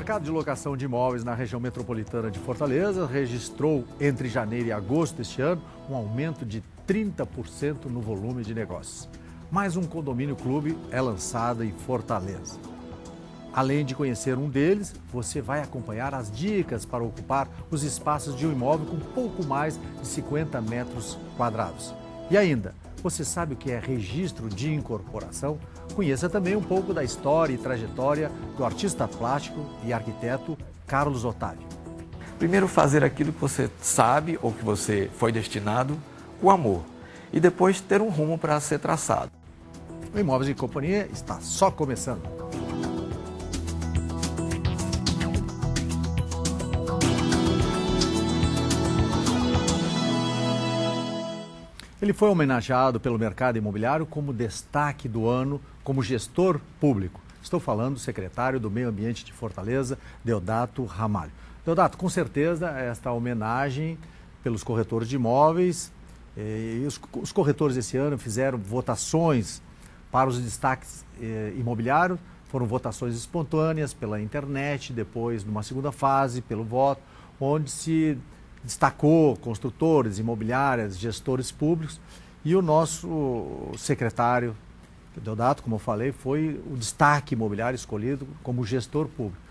mercado de locação de imóveis na região metropolitana de Fortaleza registrou, entre janeiro e agosto deste ano, um aumento de 30% no volume de negócios. Mais um condomínio clube é lançado em Fortaleza. Além de conhecer um deles, você vai acompanhar as dicas para ocupar os espaços de um imóvel com pouco mais de 50 metros quadrados. E ainda, você sabe o que é registro de incorporação? Conheça também um pouco da história e trajetória do artista plástico e arquiteto Carlos Otávio. Primeiro, fazer aquilo que você sabe ou que você foi destinado, o amor. E depois ter um rumo para ser traçado. O Imóveis e Companhia está só começando. Ele foi homenageado pelo mercado imobiliário como destaque do ano como gestor público. Estou falando do secretário do Meio Ambiente de Fortaleza, Deodato Ramalho. Deodato, com certeza esta homenagem pelos corretores de imóveis, os corretores esse ano fizeram votações para os destaques imobiliários, foram votações espontâneas pela internet, depois numa segunda fase pelo voto, onde se destacou construtores, imobiliárias, gestores públicos, e o nosso secretário, Deodato, como eu falei, foi o destaque imobiliário escolhido como gestor público.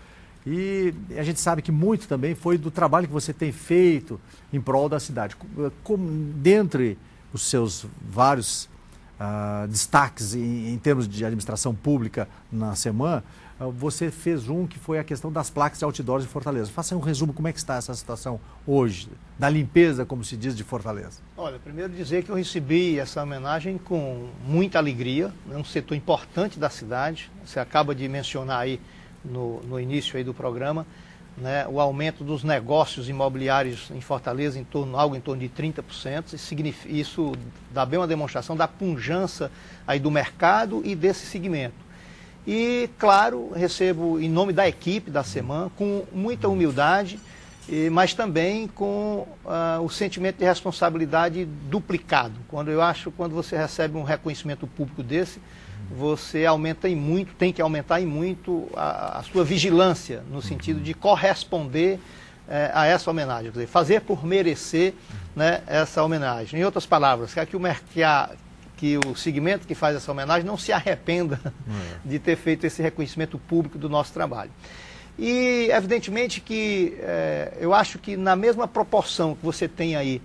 E a gente sabe que muito também foi do trabalho que você tem feito em prol da cidade. Dentre os seus vários destaques em termos de administração pública na semana, você fez um que foi a questão das placas de outdoors de Fortaleza. Faça um resumo, como é que está essa situação hoje, da limpeza, como se diz, de Fortaleza. Olha, primeiro dizer que eu recebi essa homenagem com muita alegria, é um setor importante da cidade. Você acaba de mencionar aí no início aí do programa, né, o aumento dos negócios imobiliários em Fortaleza, algo em torno de 30%. Isso dá bem uma demonstração da pujança aí do mercado e desse segmento. E, claro, recebo em nome da equipe da Seman, com muita humildade, mas também com o sentimento de responsabilidade duplicado. Quando você recebe um reconhecimento público desse, você aumenta em muito, tem que aumentar em muito a sua vigilância, no sentido de corresponder a essa homenagem, quer dizer, fazer por merecer, né, essa homenagem. Em outras palavras, que o segmento que faz essa homenagem não se arrependa de ter feito esse reconhecimento público do nosso trabalho. E, evidentemente, que eu acho que na mesma proporção que você tem aí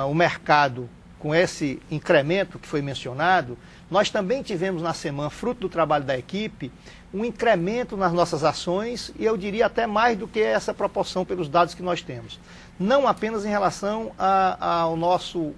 o mercado com esse incremento que foi mencionado, nós também tivemos na semana, fruto do trabalho da equipe, um incremento nas nossas ações, e eu diria até mais do que essa proporção pelos dados que nós temos. Não apenas em relação ao nosso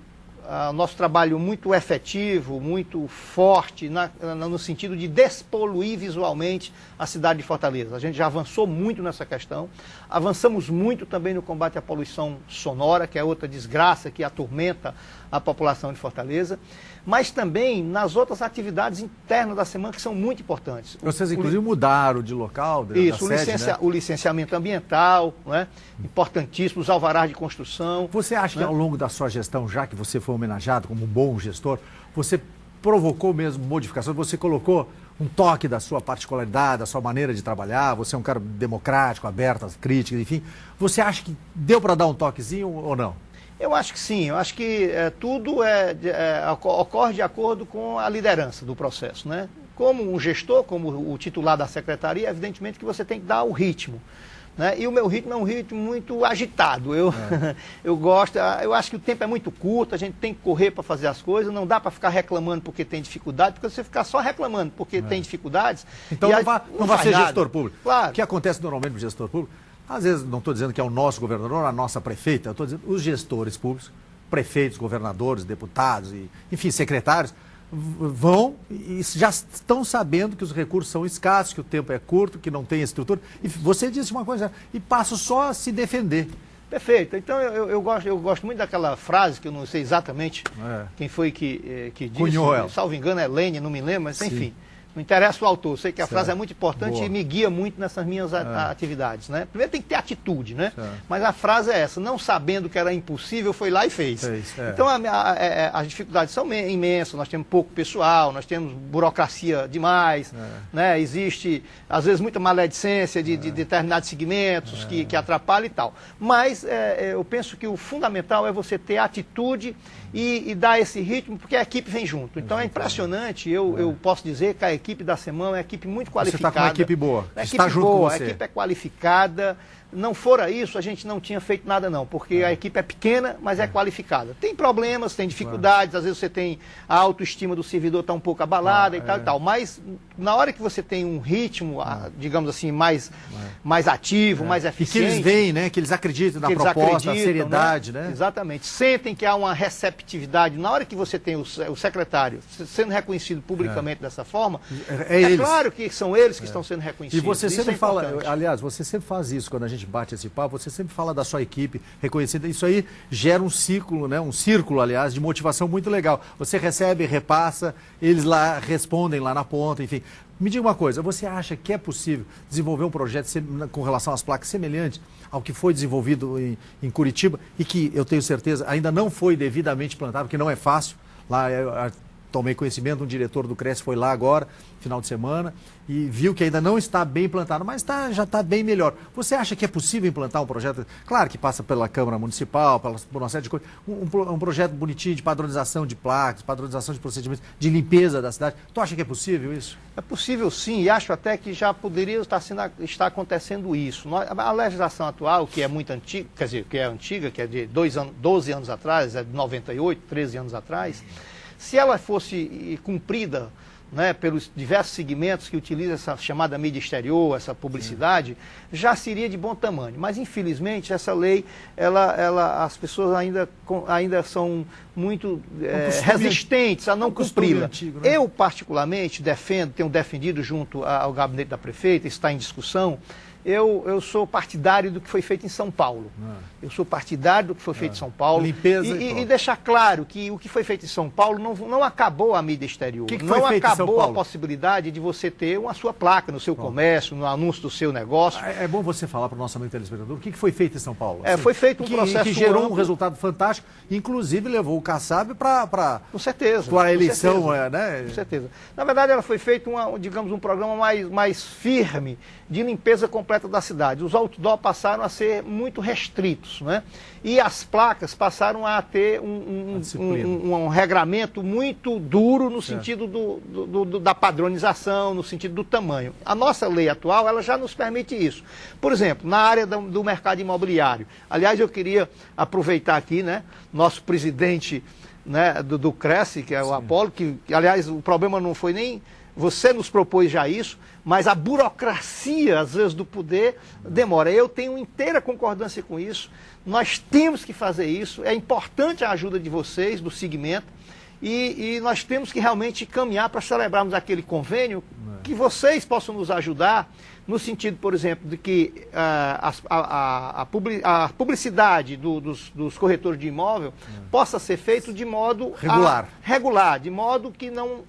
trabalho muito efetivo, muito forte, no sentido de despoluir visualmente a cidade de Fortaleza. A gente já avançou muito nessa questão, avançamos muito também no combate à poluição sonora, que é outra desgraça que atormenta a população de Fortaleza, mas também nas outras atividades internas da semana que são muito importantes. Vocês, inclusive, mudaram de local, Isso, da sede, né? O licenciamento ambiental, né? Importantíssimo, os alvarás de construção. Você acha que ao longo da sua gestão, já que você foi homenageado como um bom gestor, você provocou mesmo modificações? Você colocou um toque da sua particularidade, da sua maneira de trabalhar? Você é um cara democrático, aberto às críticas, enfim. Você acha que deu para dar um toquezinho ou não? Eu acho que sim, eu acho que tudo ocorre de acordo com a liderança do processo, né? Como um gestor, como o titular da secretaria, evidentemente que você tem que dar o ritmo, né? E o meu ritmo é um ritmo muito agitado. Eu acho que o tempo é muito curto, a gente tem que correr para fazer as coisas, não dá para ficar reclamando porque tem dificuldade, porque se você ficar só reclamando porque tem dificuldades... Então não vai ser nada. Gestor público. Claro. O que acontece normalmente no gestor público? Às vezes, não estou dizendo que é o nosso governador, a nossa prefeita, eu estou dizendo os gestores públicos, prefeitos, governadores, deputados, enfim, secretários, vão e já estão sabendo que os recursos são escassos, que o tempo é curto, que não tem estrutura. E você disse uma coisa, e passo só a se defender. Perfeito. Então, eu gosto muito daquela frase, que eu não sei exatamente quem foi que disse, Cunhou ela. Salvo engano é Lênin, não me lembro, mas enfim. Não interessa o autor, sei que a Certo. frase é muito importante Boa. e me guia muito nessas minhas atividades, né? Primeiro tem que ter atitude, né? Certo. Mas a frase é essa, não sabendo que era impossível, foi lá e fez. Então as dificuldades são imensas, nós temos pouco pessoal, nós temos burocracia demais, né? Existe, às vezes, muita maledicência de determinados segmentos que atrapalham e tal. Mas eu penso que o fundamental é você ter atitude e dar esse ritmo, porque a equipe vem junto. Então é impressionante, eu posso dizer que a equipe da Semana é uma equipe muito qualificada. Você está com uma equipe boa, está junto com você. A equipe é qualificada. Não fora isso, a gente não tinha feito nada não, porque a equipe é pequena, mas é qualificada. Tem problemas, tem dificuldades, às vezes você tem a autoestima do servidor está um pouco abalada e tal, mas na hora que você tem um ritmo, digamos assim, mais ativo, mais eficiente... E que eles veem, né, que eles acreditam na proposta, na seriedade, né? Exatamente. Sentem que há uma receptividade. Na hora que você tem o secretário sendo reconhecido publicamente dessa forma, é claro que são eles que estão sendo reconhecidos. E você sempre fala, aliás, você sempre faz isso quando a gente bate esse papo, você sempre fala da sua equipe reconhecida. Isso aí gera um ciclo, né? Um círculo, aliás, de motivação muito legal. Você recebe, repassa, eles lá respondem lá na ponta, enfim. Me diga uma coisa, você acha que é possível desenvolver um projeto com relação às placas semelhante ao que foi desenvolvido em Curitiba e que, eu tenho certeza, ainda não foi devidamente plantado, porque não é fácil. Lá tomei conhecimento, um diretor do CRES foi lá agora, final de semana, e viu que ainda não está bem implantado, mas já está bem melhor. Você acha que é possível implantar um projeto, claro que passa pela Câmara Municipal, por uma série de coisas, um projeto bonitinho de padronização de placas, padronização de procedimentos, de limpeza da cidade? Tu acha que é possível isso? É possível sim, e acho até que já poderia estar acontecendo isso. A legislação atual, que é muito antiga, quer dizer, que é antiga, que é de 12 anos atrás, é de 98, 13 anos atrás, se ela fosse cumprida, né, pelos diversos segmentos que utilizam essa chamada mídia exterior, essa publicidade, já seria de bom tamanho. Mas, infelizmente, essa lei, as pessoas ainda são muito resistentes a não cumpri-la. Né? Eu, particularmente, tenho defendido junto ao gabinete da prefeita, está em discussão. Eu sou partidário do que foi feito em São Paulo. Eu sou partidário do que foi feito em São Paulo. Limpeza e deixar claro que o que foi feito em São Paulo não acabou a mídia exterior. Não acabou a possibilidade de você ter a sua placa no seu comércio, no anúncio do seu negócio. É bom você falar para o nosso amigo telespectador o que foi feito em São Paulo. Foi feito um processo que gerou um resultado fantástico, inclusive levou o Kassab para com certeza, a eleição. Com certeza. Na verdade, ela foi feito digamos, um programa mais firme de limpeza completa da cidade. Os outdoor passaram a ser muito restritos, né? E as placas passaram a ter um regramento muito duro no sentido da padronização, no sentido do tamanho. A nossa lei atual, ela já nos permite isso. Por exemplo, na área do mercado imobiliário. Aliás, eu queria aproveitar aqui, né, nosso presidente, né, do CRES, que é o Apolo, que, aliás, o problema não foi nem... Você nos propôs já isso, mas a burocracia, às vezes, do poder demora. Eu tenho inteira concordância com isso. Nós temos que fazer isso. É importante a ajuda de vocês, do segmento, e nós temos que realmente caminhar para celebrarmos aquele convênio, que vocês possam nos ajudar, no sentido, por exemplo, de que a publicidade dos corretores de imóvel possa ser feita de modo regular, de modo que não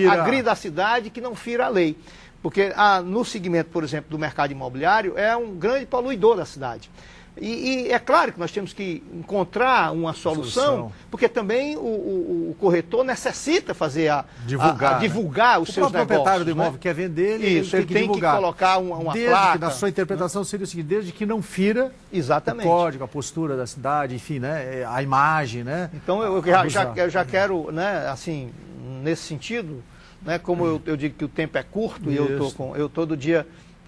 agrida a cidade, que não fira a lei. Porque no segmento, por exemplo, do mercado imobiliário, é um grande poluidor da cidade. E é claro que nós temos que encontrar uma solução, porque também o corretor necessita fazer divulgar os seus negócios. O proprietário do imóvel quer vender, ele tem que colocar uma placa. Que, na sua interpretação, seria o seguinte, desde que não fira o código, a postura da cidade, enfim, né, a imagem, né? Então eu já quero, né, assim, nesse sentido, né, como eu digo que o tempo é curto, e eu todo dia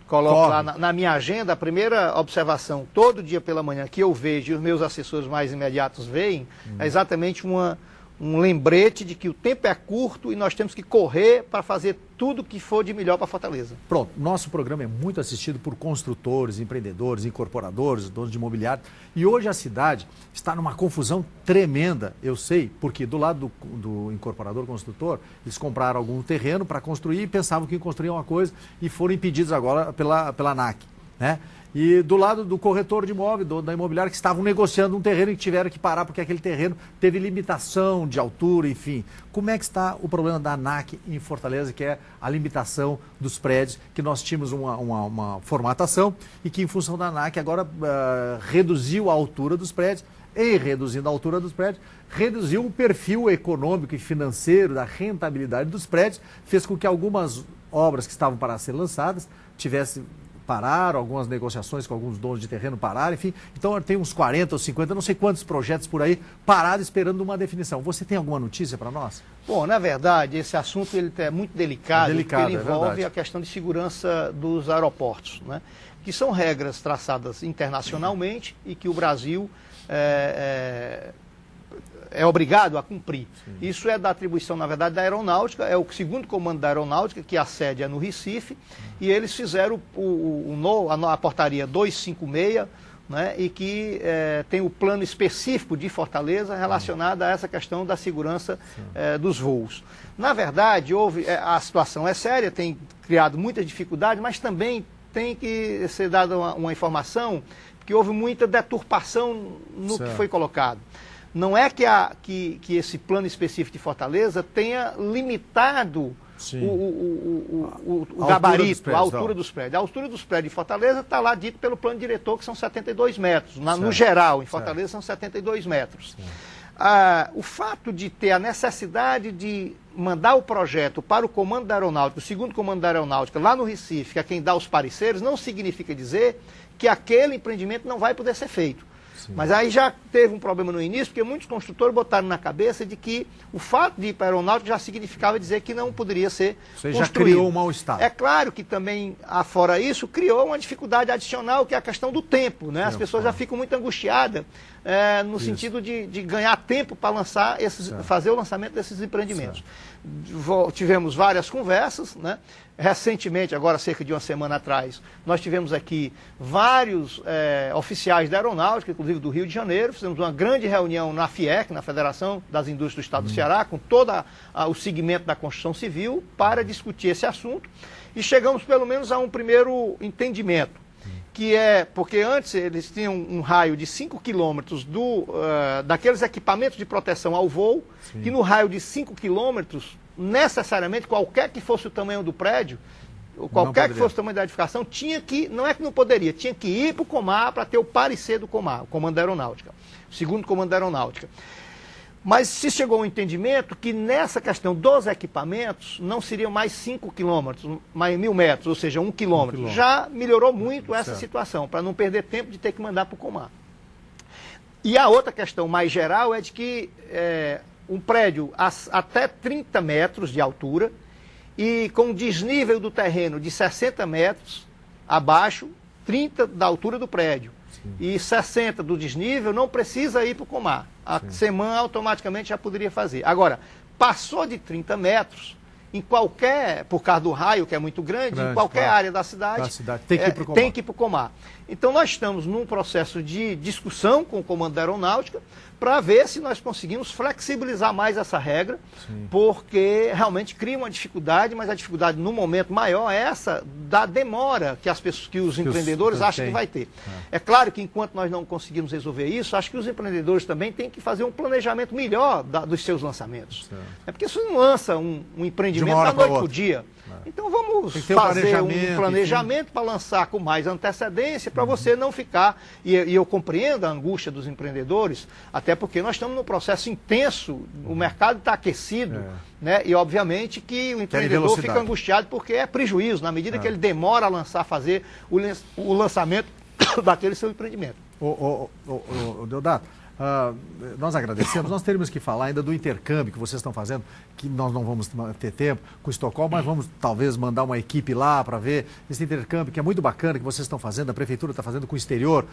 coloco lá na minha agenda, a primeira observação, todo dia pela manhã, que eu vejo e os meus assessores mais imediatos veem, é exatamente um lembrete de que o tempo é curto e nós temos que correr para fazer tudo que for de melhor para Fortaleza. Pronto, nosso programa é muito assistido por construtores, empreendedores, incorporadores, donos de imobiliário, e hoje a cidade está numa confusão tremenda, eu sei, porque do lado do incorporador, construtor, eles compraram algum terreno para construir e pensavam que iam construir uma coisa e foram impedidos agora pela ANAC. né? E do lado do corretor de imóvel, da imobiliária, que estavam negociando um terreno e que tiveram que parar porque aquele terreno teve limitação de altura, enfim. Como é que está o problema da ANAC em Fortaleza, que é a limitação dos prédios, que nós tínhamos uma formatação e que, em função da ANAC, agora reduziu a altura dos prédios, e reduzindo a altura dos prédios, reduziu o perfil econômico e financeiro da rentabilidade dos prédios, fez com que algumas obras que estavam para ser lançadas pararam, algumas negociações com alguns donos de terreno pararam, enfim. Então tem uns 40 ou 50, não sei quantos projetos por aí parados esperando uma definição. Você tem alguma notícia para nós? Bom, na verdade, esse assunto ele é muito delicado, porque ele envolve a questão de segurança dos aeroportos, né? Que são regras traçadas internacionalmente e que o Brasil é obrigado a cumprir. Sim. Isso é da atribuição, na verdade, da Aeronáutica, é o segundo comando da Aeronáutica, que a sede é no Recife, e eles fizeram a portaria 256, né, e que tem o plano específico de Fortaleza relacionado a essa questão da segurança dos voos. Na verdade, a situação é séria, tem criado muitas dificuldades, mas também tem que ser dada uma informação que houve muita deturpação no que foi colocado. Não é que esse plano específico de Fortaleza tenha limitado o gabarito, a altura dos prédios. A altura dos prédios de Fortaleza está lá dito pelo plano diretor, que são 72 metros. No geral, em Fortaleza, são 72 metros. O fato de ter a necessidade de mandar o projeto para o comando da Aeronáutica, o segundo comando da Aeronáutica, lá no Recife, que é quem dá os pareceres, não significa dizer que aquele empreendimento não vai poder ser feito. Sim. Mas aí já teve um problema no início, porque muitos construtores botaram na cabeça de que o fato de ir para a aeronáutica já significava dizer que não poderia ser Você construído. Já criou um mal-estar. É claro que também, afora isso, criou uma dificuldade adicional, que é a questão do tempo, né? As pessoas já ficam muito angustiadas no sentido de ganhar tempo para lançar fazer o lançamento desses empreendimentos. Tivemos várias conversas, né? Recentemente, agora cerca de uma semana atrás, nós tivemos aqui vários oficiais da Aeronáutica, inclusive do Rio de Janeiro, fizemos uma grande reunião na FIEC, na Federação das Indústrias do Estado do Ceará, com todo o segmento da construção civil, para discutir esse assunto, e chegamos pelo menos a um primeiro entendimento, que porque antes eles tinham um raio de 5 quilômetros daqueles equipamentos de proteção ao voo, que no raio de 5 quilômetros, necessariamente, qualquer que fosse o tamanho do prédio, qualquer que fosse o tamanho da edificação, não é que não poderia, tinha que ir para o Comar para ter o parecer do Comar, o Comando da Aeronáutica, o segundo Comando da Aeronáutica. Mas se chegou ao entendimento que nessa questão dos equipamentos não seriam mais 5 quilômetros, mais 1.000 metros, ou seja, 1 quilômetro. Já melhorou muito essa situação, para não perder tempo de ter que mandar para o Comar. E a outra questão mais geral é de que um prédio até 30 metros de altura e com desnível do terreno de 60 metros abaixo, 30 da altura do prédio. Sim. E 60 do desnível, não precisa ir para o Comar. A CEMAN automaticamente já poderia fazer. Agora, passou de 30 metros, por causa do raio, que é muito grande, em qualquer área da cidade, tem que ir para o Comar. Então, nós estamos num processo de discussão com o Comando da Aeronáutica para ver se nós conseguimos flexibilizar mais essa regra, porque realmente cria uma dificuldade, mas a dificuldade no momento maior é essa da demora que os empreendedores acham que vai ter. É claro que enquanto nós não conseguimos resolver isso, acho que os empreendedores também têm que fazer um planejamento melhor dos seus lançamentos. É porque você não lança um empreendimento da noite para o dia. Então vamos fazer um planejamento para lançar com mais antecedência, para você não ficar, e eu compreendo a angústia dos empreendedores, até porque nós estamos num processo intenso, o mercado está aquecido, né? E obviamente que o empreendedor fica angustiado porque é prejuízo, na medida que ele demora a fazer o lançamento daquele seu empreendimento. Deodato, nós agradecemos, nós teríamos que falar ainda do intercâmbio que vocês estão fazendo, que nós não vamos ter tempo com Estocolmo, mas vamos talvez mandar uma equipe lá para ver esse intercâmbio que é muito bacana, que vocês estão fazendo, a Prefeitura está fazendo com o exterior,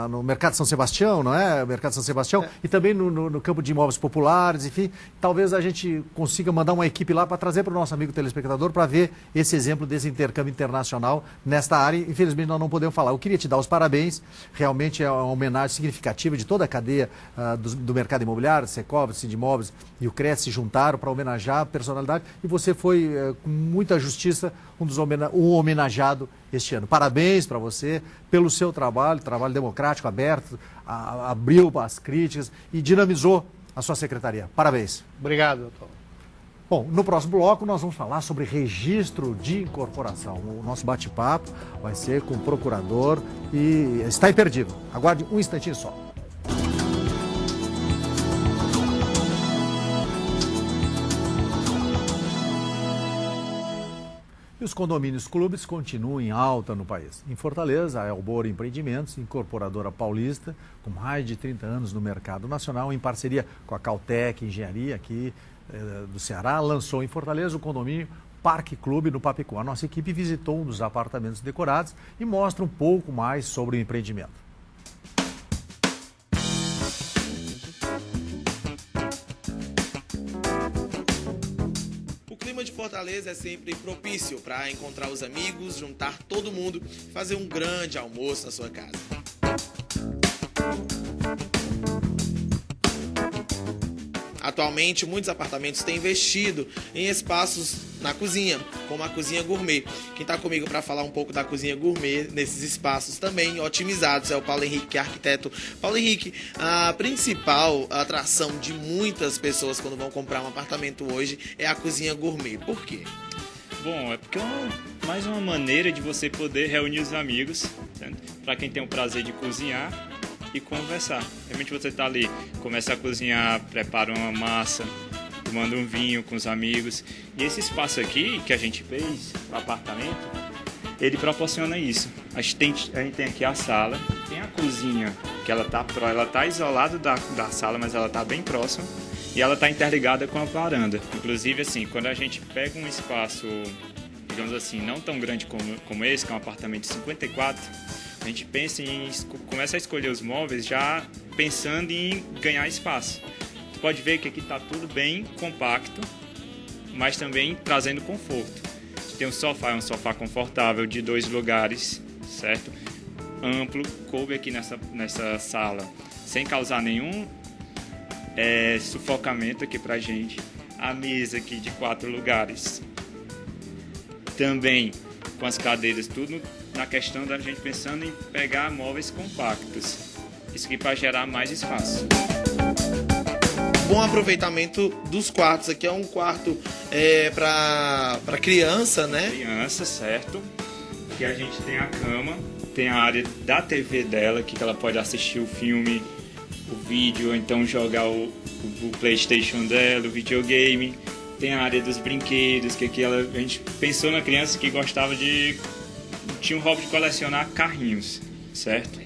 no Mercado São Sebastião, não é? O Mercado São Sebastião, e também no campo de imóveis populares, enfim, talvez a gente consiga mandar uma equipe lá para trazer para o nosso amigo telespectador para ver esse exemplo desse intercâmbio internacional nesta área. Infelizmente nós não podemos falar. Eu queria te dar os parabéns, realmente é uma homenagem significativa de toda toda a cadeia do mercado imobiliário, Secov, Sindimóveis e o CRES se juntaram para homenagear a personalidade e você foi, com muita justiça, um homenageado este ano. Parabéns para você pelo seu trabalho democrático, aberto, abriu as críticas e dinamizou a sua secretaria. Parabéns. Obrigado, doutor. Bom, no próximo bloco nós vamos falar sobre registro de incorporação. O nosso bate-papo vai ser com o procurador e está imperdível. Aguarde um instantinho só. E os condomínios clubes continuam em alta no país. Em Fortaleza, a Elbor Empreendimentos, incorporadora paulista, com mais de 30 anos no mercado nacional, em parceria com a Cautec Engenharia, aqui do Ceará, lançou em Fortaleza o condomínio Parque Clube no Papicu. A nossa equipe visitou um dos apartamentos decorados e mostra um pouco mais sobre o empreendimento. O clima de Fortaleza é sempre propício para encontrar os amigos, juntar todo mundo e fazer um grande almoço na sua casa. Atualmente, muitos apartamentos têm investido em espaços na cozinha, como a cozinha gourmet. Quem está comigo para falar um pouco da cozinha gourmet nesses espaços também otimizados é o Paulo Henrique, que é arquiteto. Paulo Henrique, a principal atração de muitas pessoas quando vão comprar um apartamento hoje é a cozinha gourmet. Por quê? Bom, é porque é mais uma maneira de você poder reunir os amigos, para quem tem o prazer de cozinhar e conversar. Realmente você está ali, começa a cozinhar, prepara uma massa, tomando um vinho com os amigos. E esse espaço aqui que a gente fez, o apartamento, ele proporciona isso. A gente tem aqui a sala, tem a cozinha, que ela tá isolada da sala, mas ela está bem próxima. E ela está interligada com a varanda. Inclusive, assim, quando a gente pega um espaço, digamos assim, não tão grande como esse, que é um apartamento de 54, a gente começa a escolher os móveis já pensando em ganhar espaço. Tu pode ver que aqui está tudo bem compacto, mas também trazendo conforto. A gente tem um sofá confortável de 2 lugares, certo? Amplo, coube aqui nessa sala, sem causar nenhum sufocamento aqui pra gente. A mesa aqui de 4 lugares, também com as cadeiras, tudo na questão da gente pensando em pegar móveis compactos. Isso aqui para gerar mais espaço. Bom aproveitamento dos quartos. Aqui é um quarto para criança, né? Criança, certo. Aqui a gente tem a cama, tem a área da TV dela, que ela pode assistir o filme, o vídeo, ou então jogar o PlayStation dela, o videogame. Tem a área dos brinquedos, que aqui a gente pensou na criança que tinha um hobby de colecionar carrinhos, certo?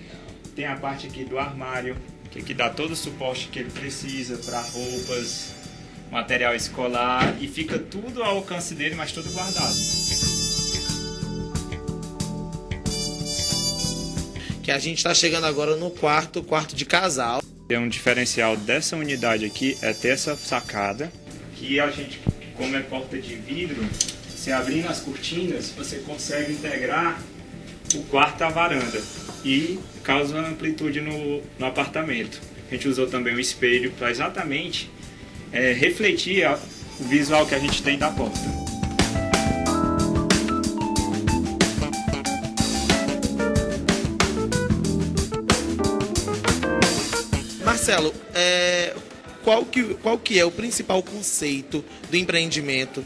Tem a parte aqui do armário, que aqui dá todo o suporte que ele precisa para roupas, material escolar, e fica tudo ao alcance dele, mas tudo guardado. Que a gente está chegando agora no quarto de casal. Um diferencial dessa unidade aqui é ter essa sacada, que a gente, como é porta de vidro, você abrindo as cortinas, você consegue integrar o quarto à varanda e causa uma amplitude no apartamento. A gente usou também o espelho para exatamente refletir o visual que a gente tem da porta. Marcelo, qual que é o principal conceito do empreendimento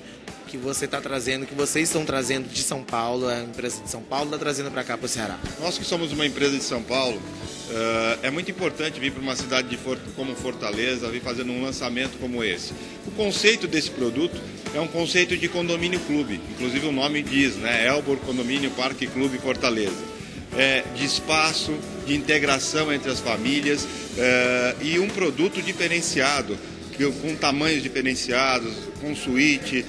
que você está trazendo, que vocês estão trazendo de São Paulo, a empresa de São Paulo está trazendo para cá, para o Ceará? Nós que somos uma empresa de São Paulo, é muito importante vir para uma cidade como Fortaleza, vir fazendo um lançamento como esse. O conceito desse produto é um conceito de condomínio clube, inclusive o nome diz, né? Elbor Condomínio Parque Clube Fortaleza. De espaço, de integração entre as famílias e um produto diferenciado, com tamanhos diferenciados, com suíte,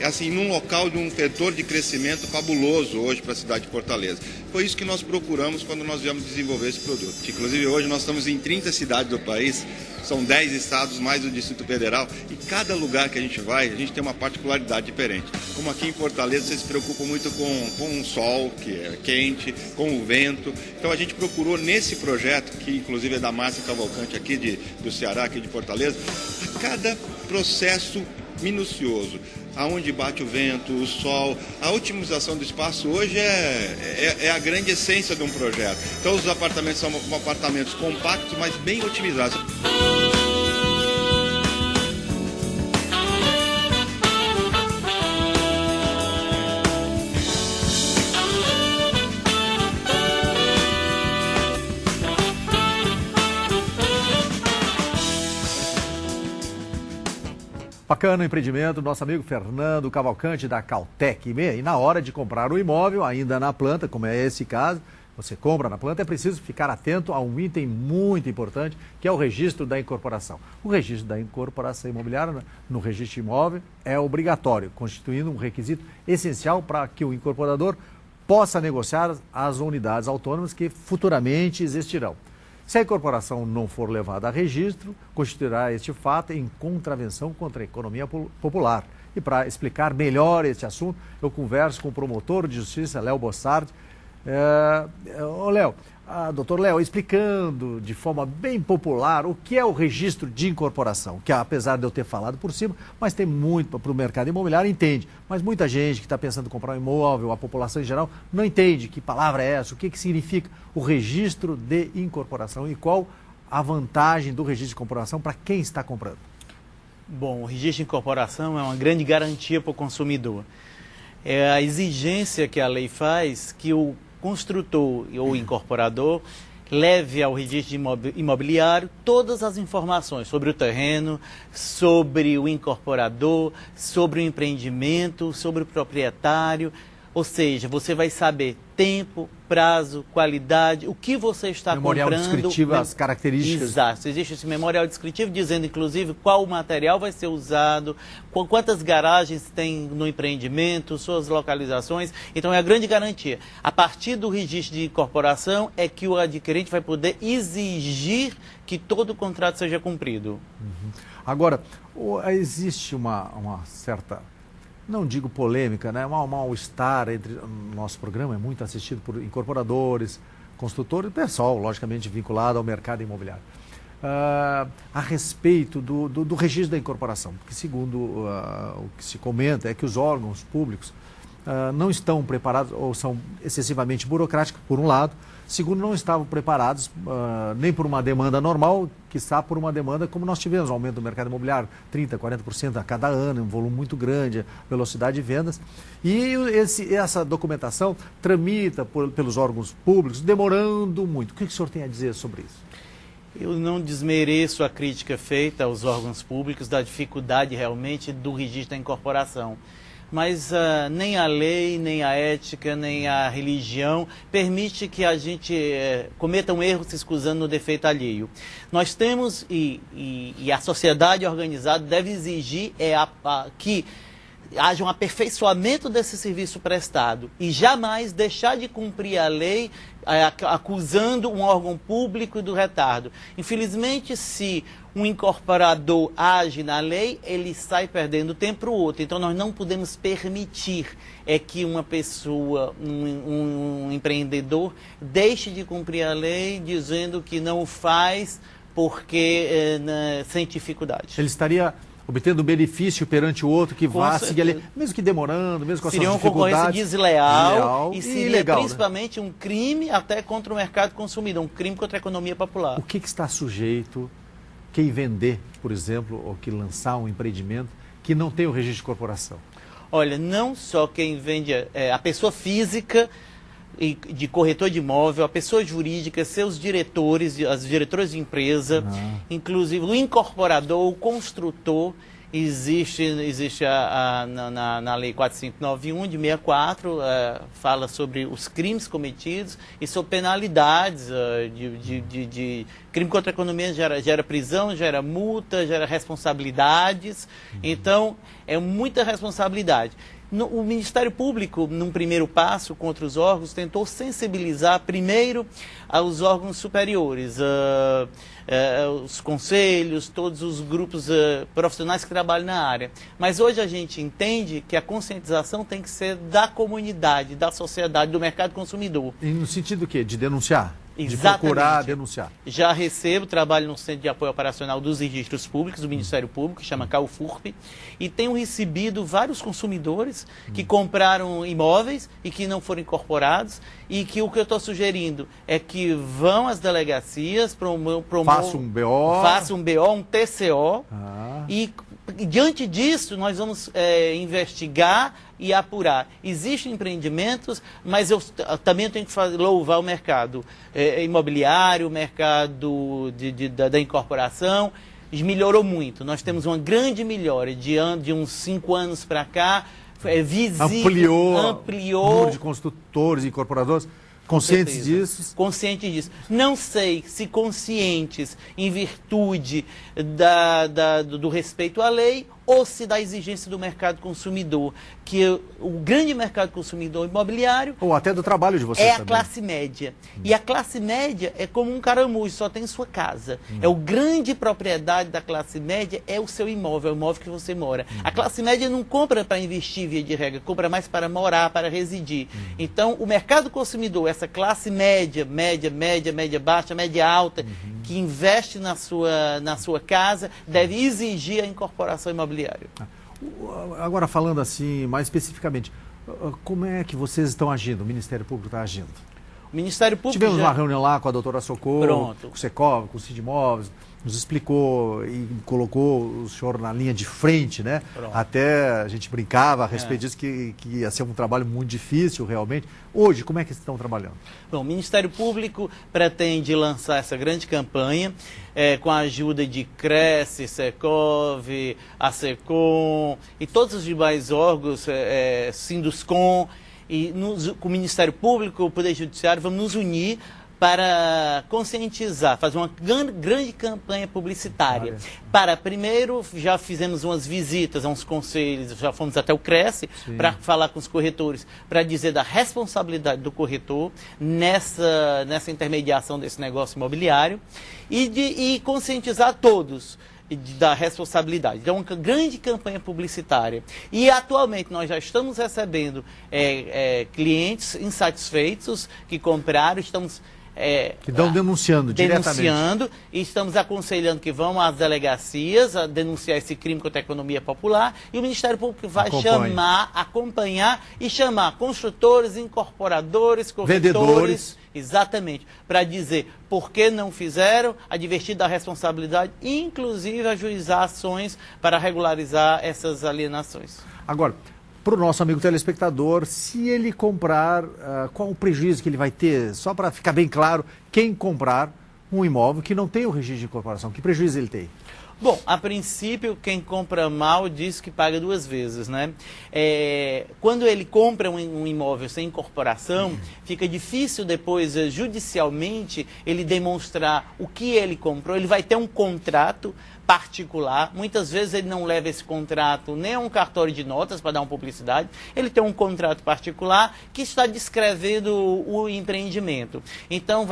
assim, num local de um vetor de crescimento fabuloso hoje para a cidade de Fortaleza. Foi isso que nós procuramos quando nós viemos desenvolver esse produto. Inclusive hoje nós estamos em 30 cidades do país, são 10 estados mais o Distrito Federal, e cada lugar que a gente vai, a gente tem uma particularidade diferente. Como aqui em Fortaleza, vocês se preocupam muito com o sol, que é quente, com o vento. Então a gente procurou nesse projeto, que inclusive é da Márcia Cavalcante aqui do Ceará, aqui de Fortaleza, a cada processo minucioso, aonde bate o vento, o sol, a otimização do espaço hoje é a grande essência de um projeto. Então os apartamentos são apartamentos compactos, mas bem otimizados. Bacana o empreendimento do nosso amigo Fernando Cavalcante, da Caltech. E na hora de comprar o imóvel, ainda na planta, como é esse caso, você compra na planta, é preciso ficar atento a um item muito importante, que é o registro da incorporação. O registro da incorporação imobiliária no registro imóvel é obrigatório, constituindo um requisito essencial para que o incorporador possa negociar as unidades autônomas que futuramente existirão. Se a incorporação não for levada a registro, constituirá este fato em contravenção contra a economia popular. E para explicar melhor este assunto, eu converso com o promotor de justiça, Léo Bossardi. Doutor Léo, explicando de forma bem popular o que é o registro de incorporação, que apesar de eu ter falado por cima, mas tem muito para o mercado imobiliário, entende. Mas muita gente que está pensando em comprar um imóvel, a população em geral, não entende que palavra é essa, o que significa o registro de incorporação e qual a vantagem do registro de incorporação para quem está comprando. Bom, o registro de incorporação é uma grande garantia para o consumidor. É a exigência que a lei faz que o construtor ou incorporador leve ao registro imobiliário todas as informações sobre o terreno, sobre o incorporador, sobre o empreendimento, sobre o proprietário. Ou seja, você vai saber tempo, prazo, qualidade, o que você está memorial comprando. Memorial descritivo, as características. Exato. Existe esse memorial descritivo dizendo, inclusive, qual material vai ser usado, quantas garagens tem no empreendimento, suas localizações. Então, é a grande garantia. A partir do registro de incorporação é que o adquirente vai poder exigir que todo o contrato seja cumprido. Uhum. Agora, existe uma certa... não digo polêmica, né? Um mal-estar entre o nosso programa, é muito assistido por incorporadores, construtores e pessoal, logicamente, vinculado ao mercado imobiliário. A respeito do registro da incorporação, porque segundo o que se comenta é que os órgãos públicos não estão preparados ou são excessivamente burocráticos, por um lado. Segundo, não estavam preparados nem por uma demanda normal, quiçá por uma demanda como nós tivemos, o aumento do mercado imobiliário, 30%, 40% a cada ano, um volume muito grande, velocidade de vendas. E essa documentação tramita pelos órgãos públicos, demorando muito. O que o senhor tem a dizer sobre isso? Eu não desmereço a crítica feita aos órgãos públicos da dificuldade realmente do registro da incorporação. Mas nem a lei, nem a ética, nem a religião permite que a gente cometa um erro se escusando no defeito alheio. Nós temos, e a sociedade organizada deve exigir que haja um aperfeiçoamento desse serviço prestado e jamais deixar de cumprir a lei acusando um órgão público do retardo. Infelizmente, se um incorporador age na lei, ele sai perdendo tempo para o outro. Então, nós não podemos permitir que uma pessoa, um empreendedor, deixe de cumprir a lei dizendo que não o faz porque sente dificuldade. Ele estaria obtendo benefício perante o outro que vá seguir ali, mesmo que demorando, mesmo com essas dificuldades. Seria uma concorrência desleal e seria ilegal, principalmente, né? Um crime até contra o mercado consumidor, um crime contra a economia popular. O que está sujeito quem vender, por exemplo, ou que lançar um empreendimento que não tem o registro de corporação? Olha, não só quem vende, a pessoa física de corretor de imóvel, a pessoa jurídica, seus diretores, as diretoras de empresa, inclusive o incorporador, o construtor. Existe na Lei 4591 de 64, fala sobre os crimes cometidos e sobre penalidades de crime contra a economia, gera prisão, gera multa, gera responsabilidades. Então, é muita responsabilidade. O Ministério Público, num primeiro passo contra os órgãos, tentou sensibilizar primeiro aos órgãos superiores, os conselhos, todos os grupos profissionais que trabalham na área. Mas hoje a gente entende que a conscientização tem que ser da comunidade, da sociedade, do mercado consumidor. E no sentido do quê? De denunciar? Exatamente. De procurar denunciar. Já recebo, trabalho no Centro de Apoio Operacional dos Registros Públicos, do Ministério Público, que chama CAUFURP, e tenho recebido vários consumidores que compraram imóveis e que não foram incorporados, e que o que eu estou sugerindo é que vão às delegacias, Faça um BO. Faça um BO, um TCO, e diante disso nós vamos investigar e apurar. Existem empreendimentos, mas eu também tenho que louvar o mercado imobiliário, o mercado da incorporação. Melhorou muito. Nós temos uma grande melhora de uns 5 anos para cá. Visível, ampliou o número de construtores e incorporadores. Conscientes disso? Conscientes disso. Não sei se conscientes em virtude do respeito à lei ou se da exigência do mercado consumidor, que o grande mercado consumidor imobiliário... Ou até do trabalho de vocês também. É a classe média. E a classe média é como um caramujo, só tem sua casa. É o grande propriedade da classe média, é o seu imóvel, é o imóvel que você mora. A classe média não compra para investir via de regra, compra mais para morar, para residir. Então, o mercado consumidor, essa classe média baixa, média alta, que investe na sua casa, deve exigir a incorporação imobiliária. Agora, falando assim, mais especificamente, como é que vocês estão agindo? O Ministério Público está agindo? O Ministério Público Tivemos uma reunião lá com a doutora Socorro, Pronto. com o Secov, com o Cid Imóveis, nos explicou e colocou o senhor na linha de frente, né? Pronto. Até a gente brincava a respeito disso, que ia ser um trabalho muito difícil, realmente. Hoje, como é que vocês estão trabalhando? Bom, o Ministério Público pretende lançar essa grande campanha com a ajuda de Cresce, Secov, a Secom e todos os demais órgãos, Sinduscom, e com o Ministério Público, o Poder Judiciário, vamos nos unir para conscientizar, fazer uma grande campanha publicitária. Primeiro, já fizemos umas visitas a uns conselhos, já fomos até o Cresce para falar com os corretores, para dizer da responsabilidade do corretor nessa intermediação desse negócio imobiliário e conscientizar todos da responsabilidade. Então, uma grande campanha publicitária. E, atualmente, nós já estamos recebendo clientes insatisfeitos que compraram, estamos... que estão denunciando diretamente. E estamos aconselhando que vão às delegacias a denunciar esse crime contra a economia popular, e o Ministério Público vai acompanhar e chamar construtores, incorporadores, corretores, vendedores, exatamente, para dizer por que não fizeram, advertir da responsabilidade e, inclusive, ajuizar ações para regularizar essas alienações. Agora, para o nosso amigo telespectador, se ele comprar, qual o prejuízo que ele vai ter? Só para ficar bem claro, quem comprar um imóvel que não tem o registro de incorporação, que prejuízo ele tem? Bom, a princípio, quem compra mal diz que paga 2 vezes, né? Quando ele compra um imóvel sem incorporação, fica difícil depois, judicialmente, ele demonstrar o que ele comprou. Ele vai ter um contrato particular, muitas vezes ele não leva esse contrato nem a um cartório de notas para dar uma publicidade, ele tem um contrato particular que está descrevendo o empreendimento. Então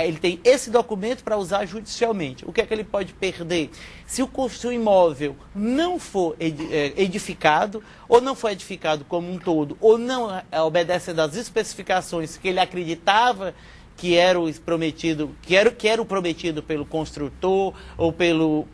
ele tem esse documento para usar judicialmente. O que é que ele pode perder? Se o imóvel não for edificado, ou não for edificado como um todo, ou não obedece às especificações que ele acreditava que era o prometido, que era o prometido pelo construtor ou pelo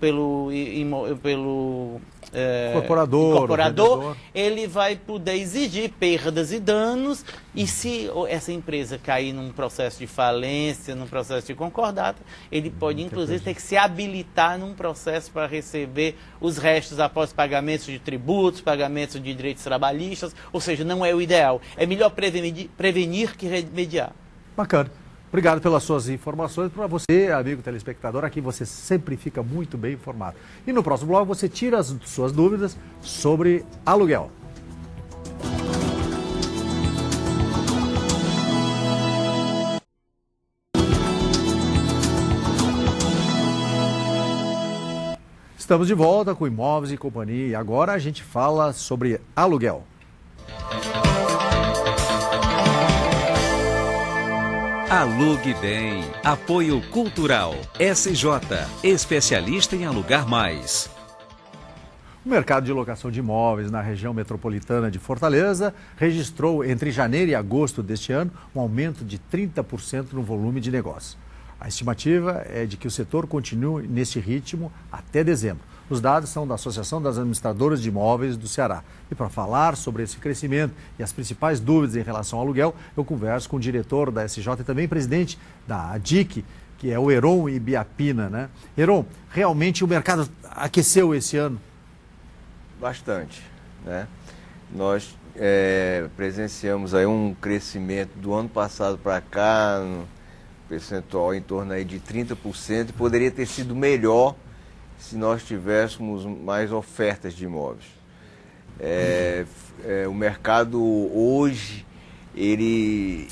incorporador, ele vai poder exigir perdas e danos, e se essa empresa cair num processo de falência, num processo de concordata, ele pode inclusive ter que se habilitar num processo para receber os restos após pagamentos de tributos, pagamentos de direitos trabalhistas, ou seja, não é o ideal. É melhor prevenir que remediar. Bacana. Obrigado pelas suas informações. Para você, amigo telespectador, aqui você sempre fica muito bem informado. E no próximo bloco você tira as suas dúvidas sobre aluguel. Estamos de volta com Imóveis e Companhia e agora a gente fala sobre aluguel. Alugue Bem. Apoio Cultural. SJ. Especialista em alugar mais. O mercado de locação de imóveis na região metropolitana de Fortaleza registrou entre janeiro e agosto deste ano um aumento de 30% no volume de negócios. A estimativa é de que o setor continue neste ritmo até dezembro. Os dados são da Associação das Administradoras de Imóveis do Ceará. E para falar sobre esse crescimento e as principais dúvidas em relação ao aluguel, eu converso com o diretor da SJ e também presidente da ADIC, que é o Heron Ibiapina, né? Heron, realmente o mercado aqueceu esse ano? Bastante, né? Nós presenciamos aí um crescimento do ano passado para cá, um percentual em torno aí de 30%, e poderia ter sido melhor se nós tivéssemos mais ofertas de imóveis. O mercado hoje, ele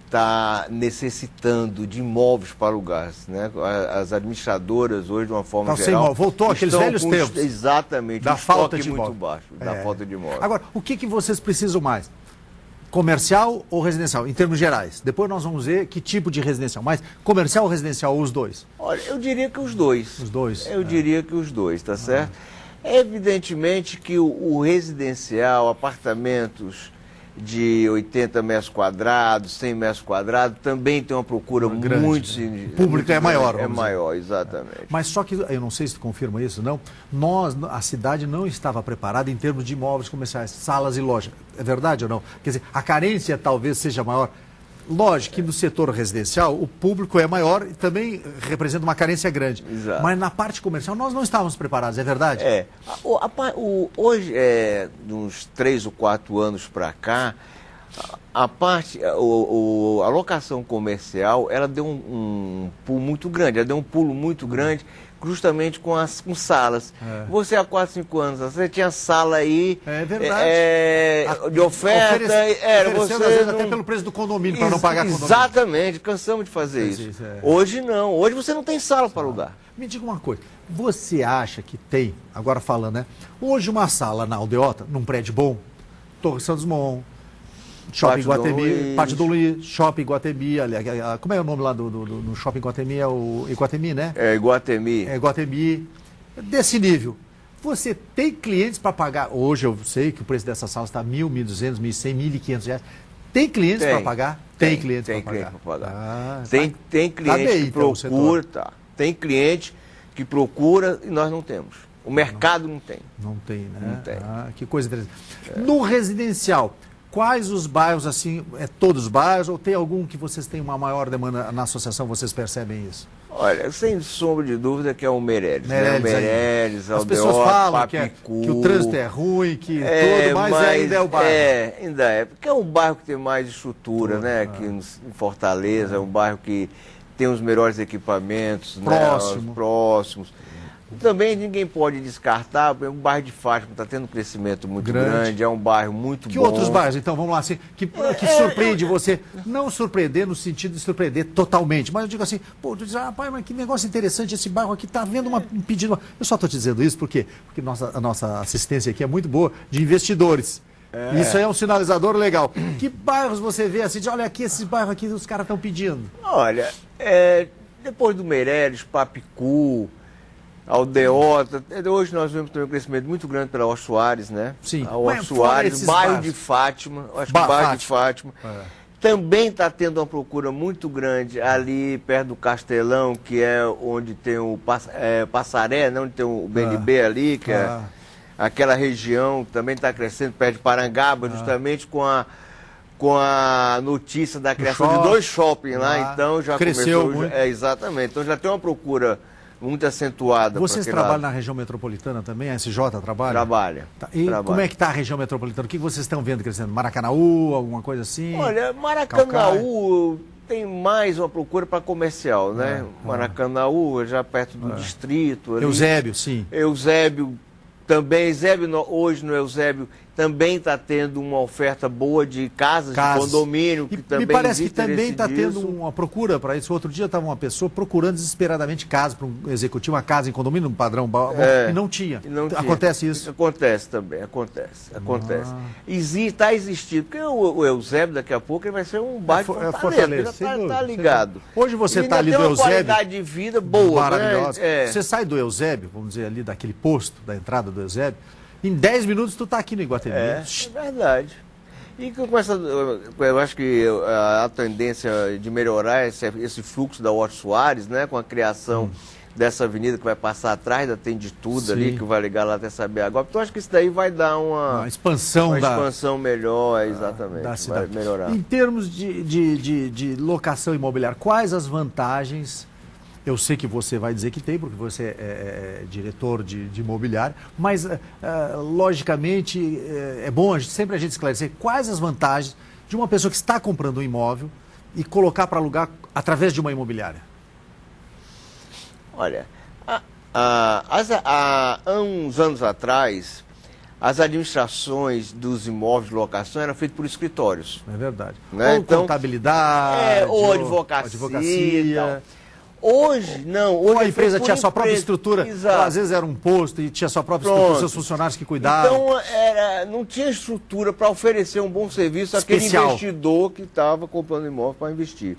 está necessitando de imóveis para alugar, né? As administradoras hoje, de uma forma geral, voltou aqueles velhos tempos. Exatamente, da falta de muito baixo, da falta de imóveis. Agora, o que vocês precisam mais? Comercial ou residencial, em termos gerais? Depois nós vamos ver que tipo de residencial. Mas comercial ou residencial, ou os dois? Olha, eu diria que os dois. Os dois? Eu diria que os dois, tá certo? Evidentemente que o residencial, apartamentos de 80 metros quadrados, 100 metros quadrados, também tem uma procura grande, muito... O público é maior. É maior, exatamente. Mas só que, eu não sei se tu confirma isso, não, a cidade não estava preparada em termos de imóveis comerciais, salas e lojas. É verdade ou não? Quer dizer, a carência talvez seja maior. Lógico que no setor residencial o público é maior e também representa uma carência grande. Exato. Mas na parte comercial nós não estávamos preparados, é verdade? Hoje, de uns 3 ou 4 anos para cá, a locação comercial, ela deu um pulo muito grande, justamente com salas. Você há 4, 5 anos, você tinha sala aí de oferta, você às vezes até pelo preço do condomínio, para não pagar condomínio. Exatamente, cansamos de fazer isso. Hoje não, hoje você não tem sala para alugar. Me diga uma coisa, você acha que tem, agora falando, né? Hoje uma sala na Aldeota, num prédio bom, Torre Santos Dumont, Shopping Iguatemi, Pátio do Luiz, Shopping Iguatemi, como é o nome lá do Shopping Iguatemi? É o Iguatemi, né? É Iguatemi. É Iguatemi. Desse nível, você tem clientes para pagar? Hoje eu sei que o preço dessa sala está R$1.000, R$1.200, R$1.100, R$1.500. Tem clientes para pagar? Tem clientes para pagar. Tem cliente que procura, tem cliente que procura e nós não temos. O mercado não tem. Não tem, né? Não tem. Que coisa interessante. No residencial, quais os bairros, assim, todos os bairros, ou tem algum que vocês têm uma maior demanda na associação, vocês percebem isso? Olha, sem sombra de dúvida que é o Meireles, né? Meireles, as pessoas falam que o trânsito é ruim, que tudo, mas ainda é o bairro. Ainda é, porque é um bairro que tem mais estrutura, né? Aqui em Fortaleza, é um bairro que tem os melhores equipamentos, próximos. Também ninguém pode descartar, o bairro de Fátima está tendo um crescimento muito grande, é um bairro muito bom. Que outros bairros, então, vamos lá, assim, que surpreende você? Não surpreender no sentido de surpreender totalmente, mas eu digo assim, tu diz, rapaz, mas que negócio interessante esse bairro aqui, está havendo um pedido. Eu só estou te dizendo isso porque a nossa assistência aqui é muito boa de investidores. Isso aí é um sinalizador legal. Que bairros você vê assim, olha aqui, esses bairros aqui os caras estão pedindo? Olha, depois do Meireles, Papicu, Aldeota, hoje nós vemos também um crescimento muito grande pela Oscar Soares, né? Sim. A Oscar Soares, bairro de Fátima, acho que o bairro de Fátima. Também está tendo uma procura muito grande ali perto do Castelão, que é onde tem o Passaré, né? Onde tem o BNB ali, que é aquela região, também está crescendo perto de Parangaba, justamente com a notícia da criação de 2 shoppings lá, então já cresceu começou. Muito. Exatamente, então já tem uma procura muito acentuada. Vocês trabalham na região metropolitana também? A SJ trabalha? Trabalha. Como é que está a região metropolitana? O que vocês estão vendo crescendo? Maracanaú, alguma coisa assim? Olha, Maracanaú tem mais uma procura para comercial, né? Maracanaú, já perto do distrito. Ali. Eusébio, sim. Eusébio, Também, hoje no Eusébio, também está tendo uma oferta boa de casas de condomínio. Que também me parece que também está tendo uma procura para isso. Outro dia estava uma pessoa procurando desesperadamente casa para um executivo, uma casa em condomínio, um padrão bom, e não tinha. Acontece isso? Acontece também, acontece. Está existindo, porque o Eusébio daqui a pouco ele vai ser um bairro Fortaleza. Está ligado. Hoje você está ali do Eusébio. Tem uma qualidade de vida boa. Maravilhosa. Né? Você sai do Eusébio, vamos dizer ali daquele posto, da entrada do Eusébio, em 10 minutos tu está aqui no Iguatemi. É verdade. E com essa, eu acho que a tendência de melhorar esse fluxo da Otto Soares, né, com a criação dessa avenida que vai passar atrás, ainda tem de tudo ali, que vai ligar lá até saber agora. Então acho que isso daí vai dar uma expansão melhor, exatamente, da cidade. Vai melhorar. Em termos de locação imobiliária, quais as vantagens? Eu sei que você vai dizer que tem, porque você é diretor de imobiliário, mas, logicamente, é bom sempre a gente esclarecer quais as vantagens de uma pessoa que está comprando um imóvel e colocar para alugar através de uma imobiliária. Olha, há uns anos atrás, as administrações dos imóveis de locação eram feitas por escritórios. É verdade. Né? Ou então, contabilidade, ou advocacia e tal. Hoje, não. Hoje ou a empresa tinha sua própria estrutura, ou, às vezes era um posto e tinha sua própria estrutura, seus funcionários que cuidavam. Então, não tinha estrutura para oferecer um bom serviço àquele investidor que estava comprando imóvel para investir.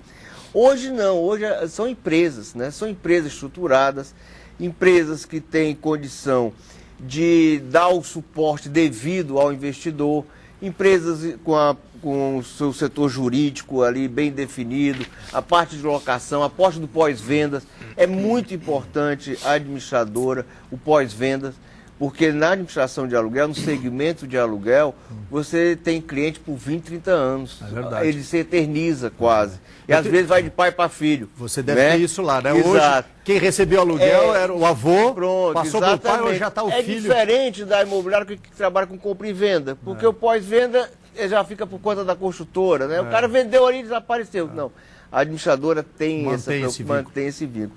Hoje não, hoje são empresas, né? São empresas estruturadas, empresas que têm condição de dar o suporte devido ao investidor, empresas com o seu setor jurídico ali bem definido, a parte de locação, a parte do pós-vendas. É muito importante a administradora, o pós-vendas, porque na administração de aluguel, no segmento de aluguel, você tem cliente por 20, 30 anos. É verdade. Ele se eterniza quase. E às vezes vai de pai para filho. Você deve ter isso lá, né? Exato. Hoje, quem recebeu aluguel era o avô, passou para o pai, hoje já está o filho. É diferente da imobiliária que trabalha com compra e venda, porque o pós-venda já fica por conta da construtora, né? O cara vendeu ali e desapareceu. Não, a administradora mantém esse vínculo.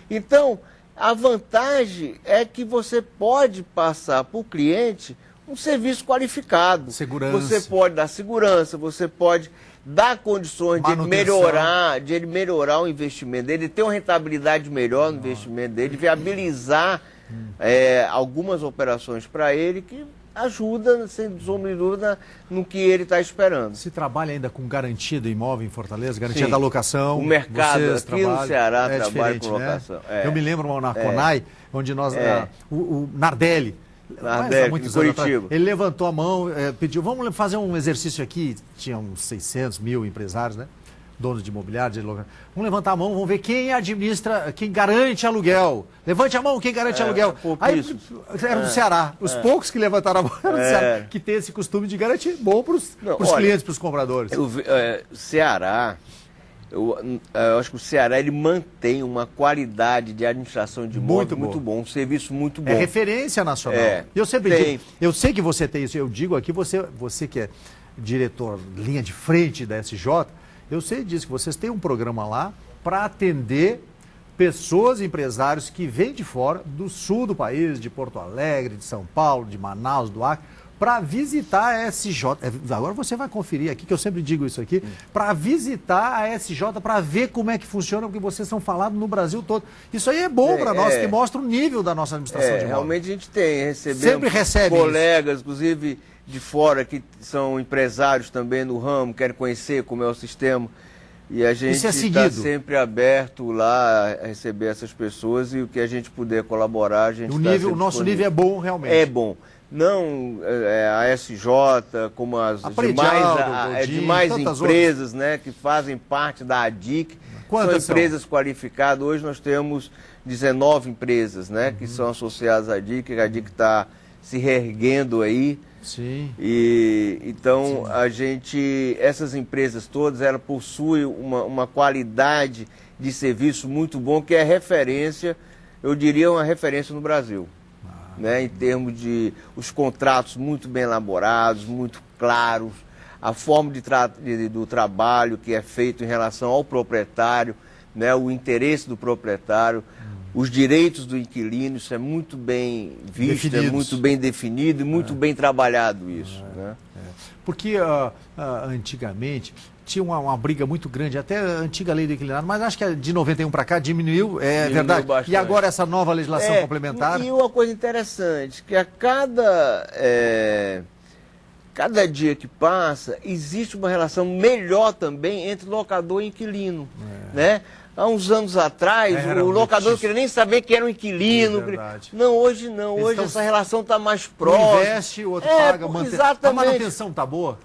Então, a vantagem é que você pode passar para o cliente um serviço qualificado. Segurança. Você pode dar segurança, você pode dar condições de ele melhorar o investimento dele, ter uma rentabilidade melhor no investimento dele, viabilizar algumas operações para ele que ajuda, sem sombra de dúvida, no que ele está esperando. Se trabalha ainda com garantia do imóvel em Fortaleza, garantia da locação? O mercado aqui no Ceará trabalha com locação. Né? Eu me lembro na CONAI, onde nós... o Nardelli, há muitos anos atrás, ele levantou a mão, pediu, vamos fazer um exercício aqui, tinha uns 600 mil empresários, né? Donos de imobiliário, vamos levantar a mão, vamos ver quem administra, quem garante aluguel. Levante a mão, quem garante aluguel. Aí era do Ceará. Os poucos que levantaram a mão eram do Ceará, que tem esse costume de garantir bom para os clientes, para os compradores. Ceará, eu acho que o Ceará ele mantém uma qualidade de administração de imóvel muito bom, um serviço muito bom. É referência nacional. Eu sempre digo, eu sei que você tem isso, eu digo aqui, você que é diretor, linha de frente da SJ, eu sei disso, que vocês têm um programa lá para atender pessoas, empresários que vêm de fora, do sul do país, de Porto Alegre, de São Paulo, de Manaus, do Acre, para visitar a SJ. Agora você vai conferir aqui, que eu sempre digo isso aqui, para visitar a SJ, para ver como é que funciona, porque vocês são falados no Brasil todo. Isso aí é bom para nós, que mostra o nível da nossa administração de imóvel. Realmente a gente sempre recebe colegas, inclusive de fora, que são empresários também no ramo, querem conhecer como é o sistema. E a gente está sempre aberto lá a receber essas pessoas, e o que a gente puder colaborar, a gente o nosso nível é bom, realmente. É bom. Não a SJ, como as demais empresas, né, que fazem parte da ADIC. Quantas são empresas qualificadas? Hoje nós temos 19 empresas, né, que são associadas à ADIC. A ADIC está se reerguendo aí. Sim. E então essas empresas todas, elas possuem uma qualidade de serviço muito bom, que é referência, eu diria uma referência no Brasil, né, em termos de os contratos muito bem elaborados, muito claros, a forma do trabalho que é feito em relação ao proprietário, né, o interesse do proprietário. os direitos do inquilino, isso é muito bem visto, Definidos. é muito bem definido e muito bem trabalhado isso. Né? Porque antigamente tinha uma briga muito grande, até a antiga lei do inquilinato, mas acho que de 91 para cá diminuiu, Diminuiu verdade. bastante. E agora essa nova legislação complementar... E uma coisa interessante, que a cada dia que passa, existe uma relação melhor também entre locador e inquilino, né? Há uns anos atrás, o locador não queria nem saber que era um inquilino. Não, hoje não. Hoje essa relação está mais próxima. Um investe, o outro paga, mantém. Exatamente. A manutenção está boa?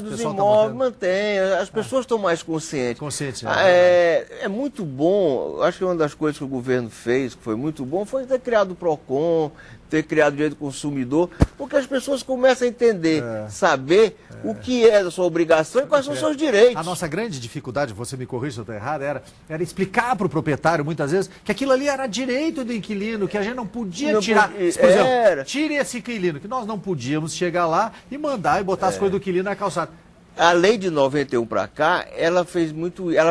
Dos imóveis mantém. As pessoas estão mais conscientes. É muito bom, acho que uma das coisas que o governo fez, que foi muito bom, foi ter criado o PROCON, ter criado o direito do consumidor, porque as pessoas começam a entender, saber o que é a sua obrigação e quais são os seus direitos. A nossa grande dificuldade, você me corrija se eu estou errado, era explicar para o proprietário, muitas vezes, que aquilo ali era direito do inquilino, que a gente não podia tirar. Por exemplo, tire esse inquilino, que nós não podíamos chegar lá e mandar e botar as coisas do inquilino na calçada. A lei de 91 para cá, ela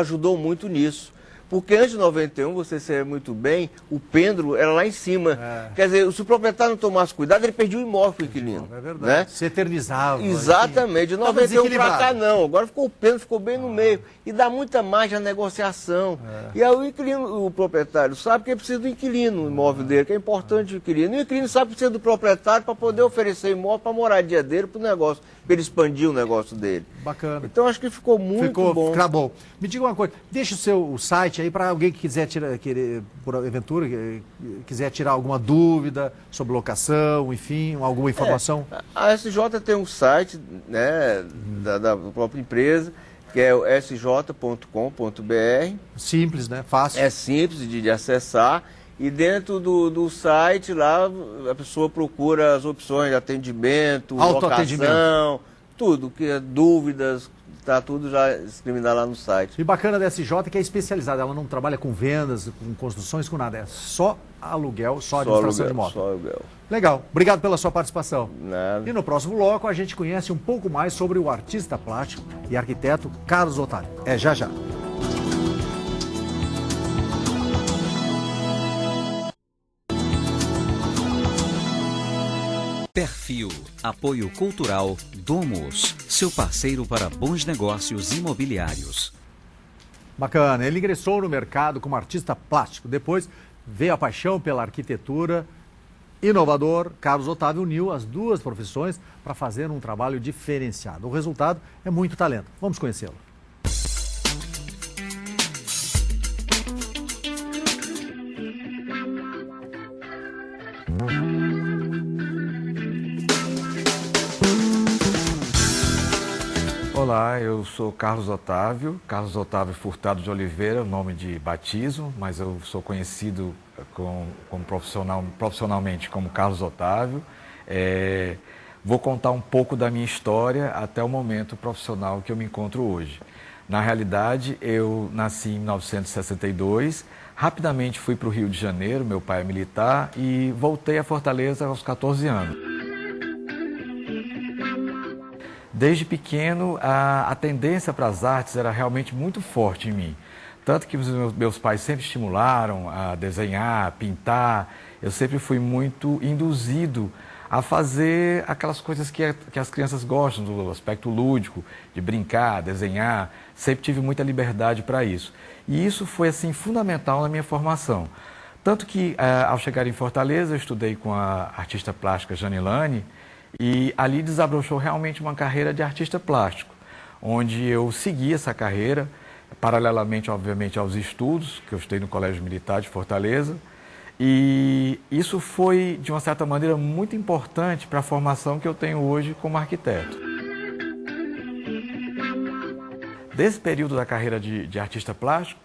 ajudou muito nisso. Porque antes de 91, você sabe muito bem, o pêndulo era lá em cima. Quer dizer, se o proprietário não tomasse cuidado, ele perdia o imóvel para o inquilino. É verdade. Né? Se eternizava. Exatamente. De 91 para cá, não. Agora o pêndulo ficou bem no meio. E dá muita margem à negociação. E aí o inquilino, o proprietário sabe que ele precisa do inquilino, o imóvel dele, que é importante o inquilino. E o inquilino sabe que precisa do proprietário para poder oferecer imóvel para a moradia dele, para o negócio, para ele expandir o negócio dele. Bacana. Então acho que ficou muito bom. Fica bom. Me diga uma coisa, deixa o site aí para alguém que quiser por aventura, quiser tirar alguma dúvida sobre locação, enfim, alguma informação. A SJ tem um site, né, da própria empresa, que é o sj.com.br. Simples, né? Fácil. É simples de acessar. E dentro do site lá, a pessoa procura as opções de atendimento, locação, tudo, que é dúvidas, está tudo já discriminado lá no site. E bacana da SJ é que é especializada, ela não trabalha com vendas, com construções, com nada, é só aluguel, só administração de imóvel. Só aluguel. Legal, obrigado pela sua participação. Nada. E no próximo bloco a gente conhece um pouco mais sobre o artista plástico e arquiteto Carlos Otávio. É já já. Perfil, apoio cultural, Domus, seu parceiro para bons negócios imobiliários. Bacana, ele ingressou no mercado como artista plástico, depois veio a paixão pela arquitetura. Inovador, Carlos Otávio uniu as duas profissões para fazer um trabalho diferenciado. O resultado é muito talento. Vamos conhecê-lo. Olá, eu sou Carlos Otávio Furtado de Oliveira, nome de batismo, mas eu sou conhecido profissionalmente como Carlos Otávio. Vou contar um pouco da minha história até o momento profissional que eu me encontro hoje. Na realidade, eu nasci em 1962, rapidamente fui para o Rio de Janeiro, meu pai é militar, e voltei a Fortaleza aos 14 anos. Desde pequeno, a tendência para as artes era realmente muito forte em mim. Tanto que os meus pais sempre estimularam a desenhar, a pintar. Eu sempre fui muito induzido a fazer aquelas coisas que as crianças gostam, do aspecto lúdico, de brincar, desenhar. Sempre tive muita liberdade para isso. E isso foi, assim, fundamental na minha formação. Tanto que, ao chegar em Fortaleza, eu estudei com a artista plástica Janilane, e ali desabrochou realmente uma carreira de artista plástico, onde eu segui essa carreira, paralelamente, obviamente, aos estudos, que eu estudei no Colégio Militar de Fortaleza, e isso foi, de uma certa maneira, muito importante para a formação que eu tenho hoje como arquiteto. Desse período da carreira de artista plástico,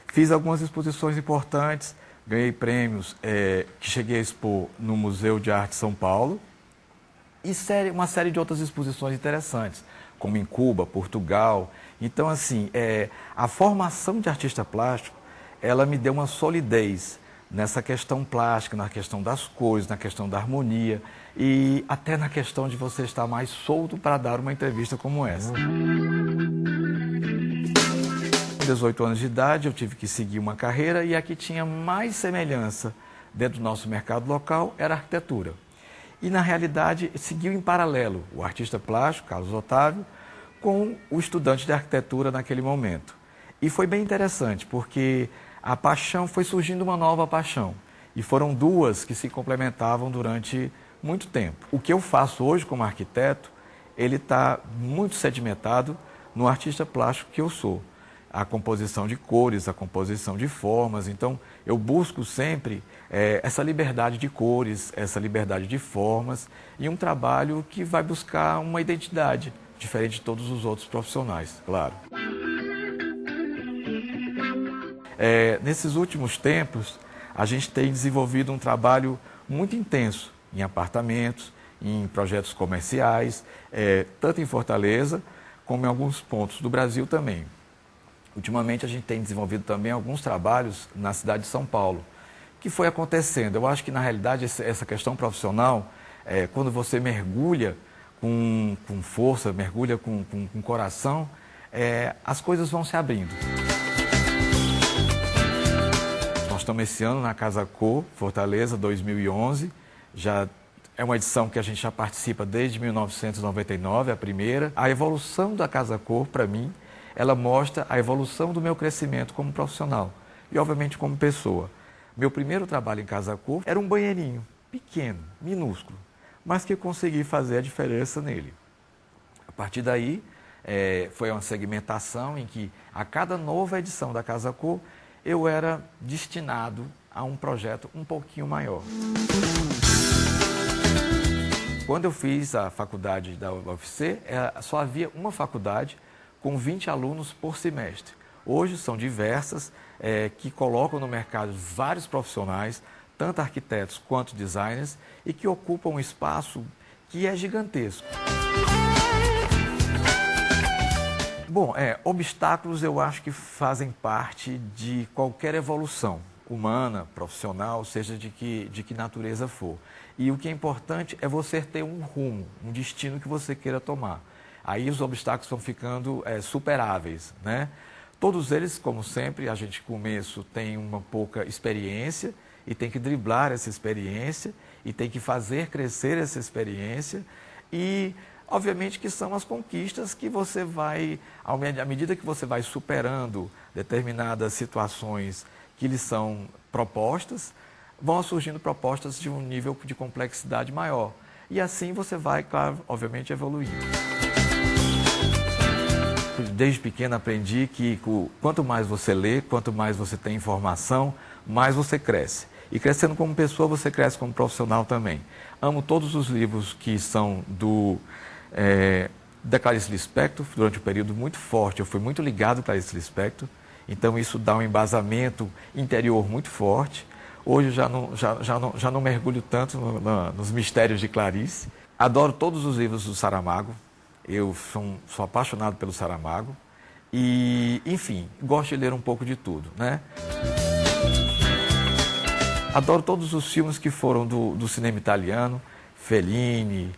fiz algumas exposições importantes, ganhei prêmios que cheguei a expor no Museu de Arte São Paulo, e uma série de outras exposições interessantes, como em Cuba, Portugal. Então, assim, a formação de artista plástico, ela me deu uma solidez nessa questão plástica, na questão das cores, na questão da harmonia e até na questão de você estar mais solto para dar uma entrevista como essa. 18 anos de idade, eu tive que seguir uma carreira e a que tinha mais semelhança dentro do nosso mercado local era a arquitetura. E, na realidade, seguiu em paralelo o artista plástico, Carlos Otávio, com o estudante de arquitetura naquele momento. E foi bem interessante, porque a paixão foi surgindo uma nova paixão. E foram duas que se complementavam durante muito tempo. O que eu faço hoje como arquiteto, ele está muito sedimentado no artista plástico que eu sou. A composição de cores, a composição de formas. Então, eu busco sempre essa liberdade de cores, essa liberdade de formas e um trabalho que vai buscar uma identidade diferente de todos os outros profissionais, claro. Nesses últimos tempos, a gente tem desenvolvido um trabalho muito intenso em apartamentos, em projetos comerciais, tanto em Fortaleza como em alguns pontos do Brasil também. Ultimamente a gente tem desenvolvido também alguns trabalhos na cidade de São Paulo, que foi acontecendo. Eu acho que na realidade essa questão profissional, quando você mergulha com força, mergulha com coração, as coisas vão se abrindo. Nós estamos esse ano na Casa Cor, Fortaleza, 2011, já é uma edição que a gente já participa desde 1999, a primeira. A evolução da Casa Cor, para mim, ela mostra a evolução do meu crescimento como profissional e, obviamente, como pessoa. Meu primeiro trabalho em Casa Cor era um banheirinho, pequeno, minúsculo, mas que eu consegui fazer a diferença nele. A partir daí, foi uma segmentação em que, a cada nova edição da Casa Cor, eu era destinado a um projeto um pouquinho maior. Quando eu fiz a faculdade da UFC, só havia uma faculdade com 20 alunos por semestre. Hoje são diversas, que colocam no mercado vários profissionais, tanto arquitetos quanto designers, e que ocupam um espaço que é gigantesco. Bom, obstáculos eu acho que fazem parte de qualquer evolução humana, profissional, seja de que natureza for. E o que é importante é você ter um rumo, um destino que você queira tomar. Aí os obstáculos vão ficando superáveis, né? Todos eles, como sempre, a gente no começo tem uma pouca experiência e tem que driblar essa experiência e tem que fazer crescer essa experiência e, obviamente, que são as conquistas que você vai, à medida que você vai superando determinadas situações que lhe são propostas, vão surgindo propostas de um nível de complexidade maior. E assim você vai, claro, obviamente, evoluindo. Desde pequeno aprendi que quanto mais você lê, quanto mais você tem informação, mais você cresce. E crescendo como pessoa, você cresce como profissional também. Amo todos os livros que são da Clarice Lispector. Durante um período muito forte, eu fui muito ligado a Clarice Lispector. Então isso dá um embasamento interior muito forte. Hoje já não mergulho tanto nos mistérios de Clarice. Adoro todos os livros do Saramago. Eu sou apaixonado pelo Saramago. E, enfim, gosto de ler um pouco de tudo, né? Adoro todos os filmes que foram do cinema italiano. Fellini,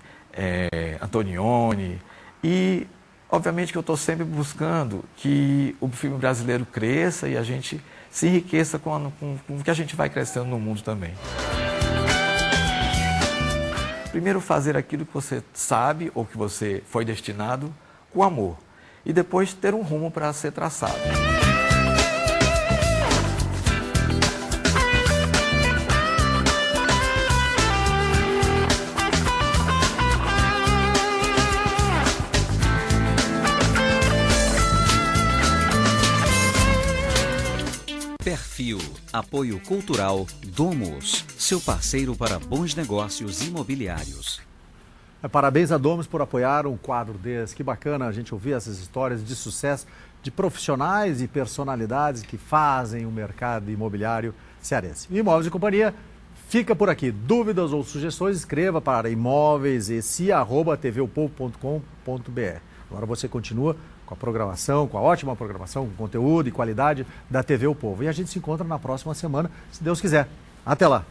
Antonioni. E, obviamente, que eu estou sempre buscando que o filme brasileiro cresça e a gente se enriqueça com o que a gente vai crescendo no mundo também. Primeiro, fazer aquilo que você sabe ou que você foi destinado com amor. E depois ter um rumo para ser traçado. Perfil, apoio cultural Domus, seu parceiro para bons negócios imobiliários. Parabéns a Domus por apoiar um quadro desse. Que bacana a gente ouvir essas histórias de sucesso de profissionais e personalidades que fazem o mercado imobiliário cearense. Imóveis e Companhia fica por aqui. Dúvidas ou sugestões, escreva para imoveisec@tvopovo.com.br. Agora você continua com a programação, com a ótima programação, com conteúdo e qualidade da TV O Povo. E a gente se encontra na próxima semana, se Deus quiser. Até lá!